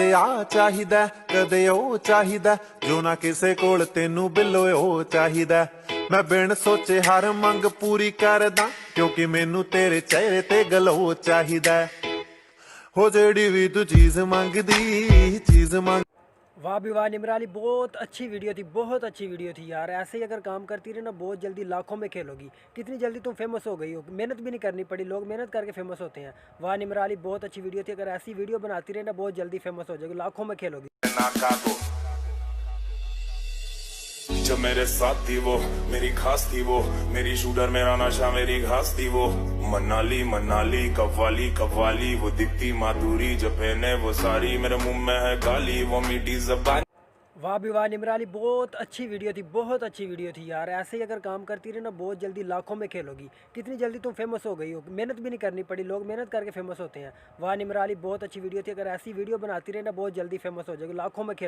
ਕਦੇ ਆ ਚਾਹੀਦਾ ਕਦੇ ਉਹ ਚਾਹੀਦਾ, ਜੋ ਨਾ ਕਿਸੇ ਕੋਲ ਤੈਨੂੰ ਬਿੱਲੋ ਉਹ ਚਾਹੀਦਾ। ਮੈਂ ਬਿਨ ਸੋਚੇ ਹਰ ਮੰਗ ਪੂਰੀ ਕਰਦਾ, ਕਿਉਂਕਿ ਮੈਨੂੰ ਤੇਰੇ ਚਿਹਰੇ ਤੇ ਗਲੋ ਚਾਹੀਦਾ। ਹੋ ਜਿਹੜੀ ਵੀ ਤੂੰ ਚੀਜ਼ ਮੰਗਦੀ ਚੀਜ਼ ਮੰਗ। वाह भी वाह निमरा अली, बहुत अच्छी वीडियो थी, बहुत अच्छी वीडियो थी यार। ऐसे ही अगर काम करती रही ना बहुत जल्दी लाखों में खेलोगी। कितनी जल्दी तुम फेमस हो गई हो, मेहनत भी नहीं करनी पड़ी, लोग मेहनत करके फेमस होते हैं। वाह निमरा अली, बहुत अच्छी वीडियो थी। अगर ऐसी वीडियो बनाती रही ना बहुत जल्दी फेमस हो जाएगी, लाखों में खेलोगी। जब मेरे साथ थी वो मेरी खास थी, वो मेरी शूटर मेरा नशा मेरी घास थी। वो मनाली मनाली कव्वाली कव्वाली, वो दिखती माधुरी जब पहने वो सारी, मेरे मुंह में है गाली वो मीठी जबान। वाह भी वाह निमरा अली, बहुत अच्छी वीडियो थी, बहुत अच्छी वीडियो थी यार। ऐसे ही अगर काम करती रही ना बहुत जल्दी लाखों में खेलोगी। कितनी जल्दी तुम फेमस हो गई हो, मेहनत भी नहीं करनी पड़ी, लोग मेहनत करके फेमस होते हैं। वाह निमरा अली, बहुत अच्छी वीडियो थी। अगर ऐसी वीडियो बनाती रही ना बहुत जल्दी फेमस हो जाएगी, लाखों में खेल।